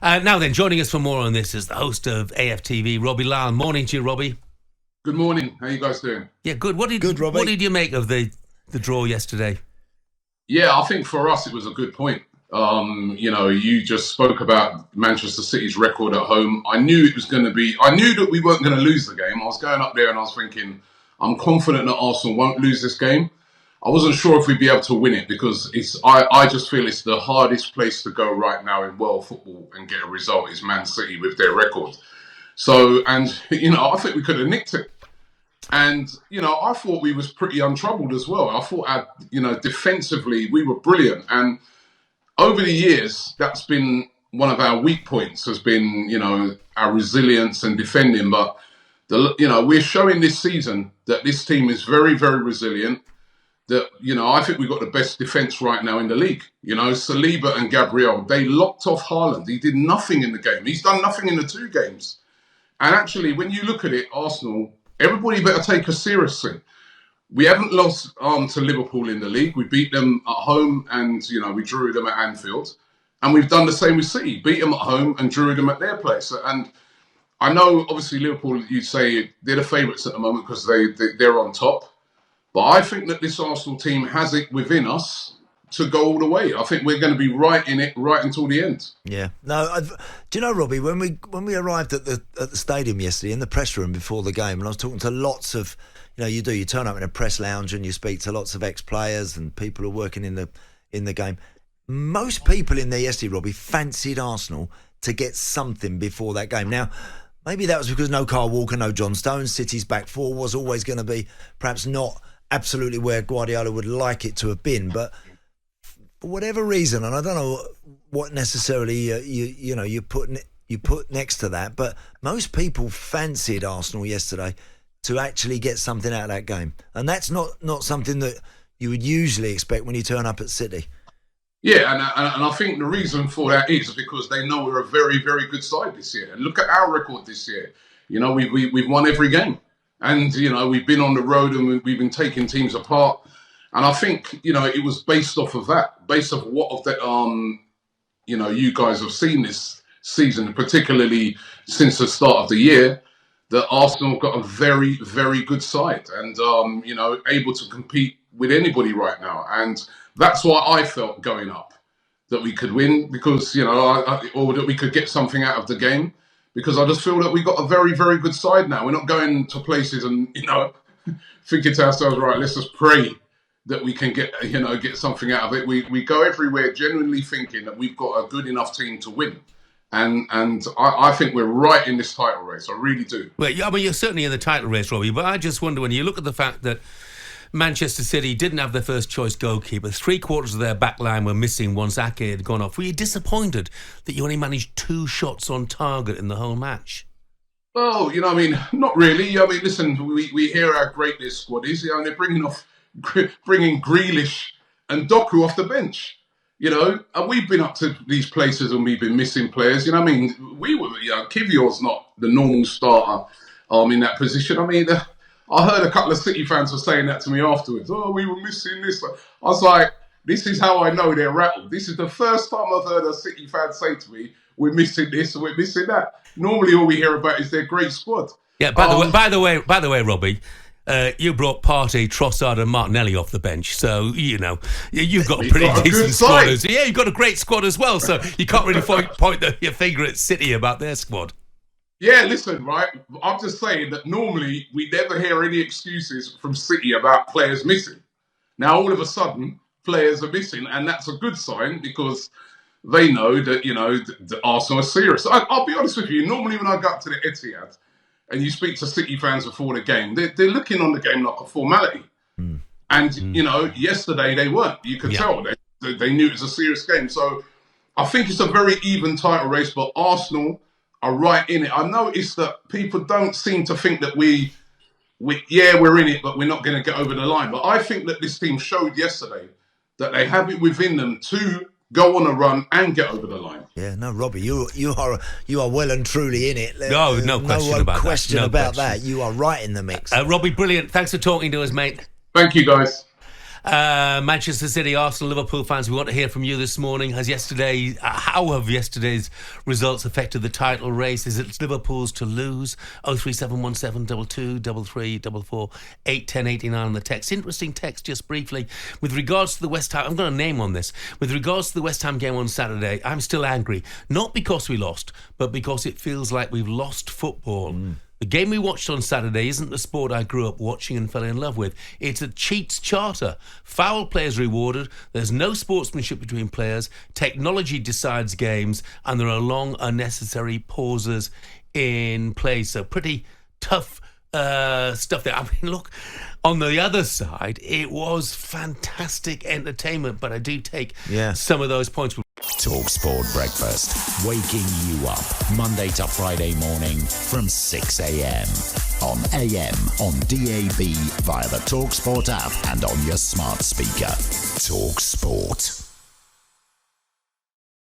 Now then, joining us for more on this is the host of AFTV, Robbie Lyle. Morning to you, Robbie. Good morning. How you guys doing? Yeah, good. What did you make of the draw yesterday? Yeah, I think for us it was a good point. You just spoke about Manchester City's record at home. I knew that we weren't going to lose the game. I was going up there and I was thinking, I'm confident that Arsenal won't lose this game. I wasn't sure if we'd be able to win it because I just feel it's the hardest place to go right now in world football and get a result is Man City with their record. So, I think we could have nicked it. And, I thought we was pretty untroubled as well. I thought, defensively, we were brilliant. And over the years, that's been one of our weak points has been, our resilience and defending. But, we're showing this season that this team is very, very resilient. That, I think we've got the best defence right now in the league. Saliba and Gabriel, they locked off Haaland. He did nothing in the game. He's done nothing in the 2 games. And actually, when you look at it, Arsenal, everybody better take us seriously. We haven't lost to Liverpool in the league. We beat them at home and, we drew them at Anfield. And we've done the same with City, beat them at home and drew them at their place. And I know, obviously, Liverpool, you'd say they're the favourites at the moment because they're on top. But I think that this Arsenal team has it within us to go all the way. I think we're going to be right in it right until the end. Yeah. No, do you know, Robbie, when we arrived at the stadium yesterday in the press room before the game, and I was talking to lots of, you turn up in a press lounge and you speak to lots of ex-players and people who are working in the game. Most people in there yesterday, Robbie, fancied Arsenal to get something before that game. Now, maybe that was because no Kyle Walker, no John Stones. City's back four was always going to be perhaps not absolutely where Guardiola would like it to have been, but for whatever reason, and I don't know what necessarily you put next to that, but most people fancied Arsenal yesterday to actually get something out of that game, and that's not something that you would usually expect when you turn up at City. Yeah, and I think the reason for that is because they know we're a very, very good side this year. And look at our record this year. We've won every game. And, we've been on the road and we've been taking teams apart. And I think, it was based off of that, based off you guys have seen this season, particularly since the start of the year, that Arsenal got a very, very good side and, able to compete with anybody right now. And that's why I felt going up, that we could win because, or that we could get something out of the game. Because I just feel that we got a very, very good side now. We're not going to places and, thinking to ourselves, right, let's just pray that we can get something out of it. We go everywhere genuinely thinking that we've got a good enough team to win. And I think we're right in this title race. I really do. Well, you're certainly in the title race, Robbie, but I just wonder when you look at the fact that Manchester City didn't have their first choice goalkeeper. 3/4 of their back line were missing once Ake had gone off. Were you disappointed that you only managed 2 shots on target in the whole match? Oh, not really. Listen, we hear how great this squad is. They're bringing Grealish and Doku off the bench. And we've been up to these places and we've been missing players. We were, Kivior's not the normal starter in that position. I heard a couple of City fans were saying that to me afterwards. Oh, we were missing this. I was like, this is how I know they're rattled. This is the first time I've heard a City fan say to me, we're missing this and we're missing that. Normally all we hear about is their great squad. Yeah, by the way, Robbie, you brought Partey, Trossard and Martinelli off the bench. So, you've got a pretty decent squad. Yeah, you've got a great squad as well. So you can't really point your finger at City about their squad. Yeah, listen, right? I'm just saying that normally we never hear any excuses from City about players missing. Now, all of a sudden, players are missing, and that's a good sign because they know that, the Arsenal are serious. I'll be honest with you, normally when I go up to the Etihad and you speak to City fans before the game, they're looking on the game like a formality. Mm. And, yesterday they weren't. You could tell. They knew it was a serious game. So I think it's a very even title race, but Arsenal are right in it. I noticed that people don't seem to think that we're in it, but we're not going to get over the line. But I think that this team showed yesterday that they have it within them to go on a run and get over the line. Yeah, no, Robbie, you are well and truly in it. No question about that. You are right in the mix. Robbie, brilliant. Thanks for talking to us, mate. Thank you, guys. Manchester City, Arsenal, Liverpool fans, we want to hear from you this morning. How have yesterday's results affected the title race? Is it Liverpool's to lose? 03717 22 33 44 810 89 on the text. Interesting text, just briefly. With regards to the West Ham, I'm going to name on this. With regards to the West Ham game on Saturday, I'm still angry. Not because we lost, but because it feels like we've lost football. The game we watched on Saturday isn't the sport I grew up watching and fell in love with. It's a cheat's charter. Foul players rewarded. There's no sportsmanship between players. Technology decides games. And there are long, unnecessary pauses in play. So pretty tough stuff there. I mean, look, on the other side, it was fantastic entertainment. But I do take some of those points. talkSPORT Breakfast, waking you up Monday to Friday morning from 6 a.m. on AM, on DAB, via the talkSPORT app and on your smart speaker. talkSPORT.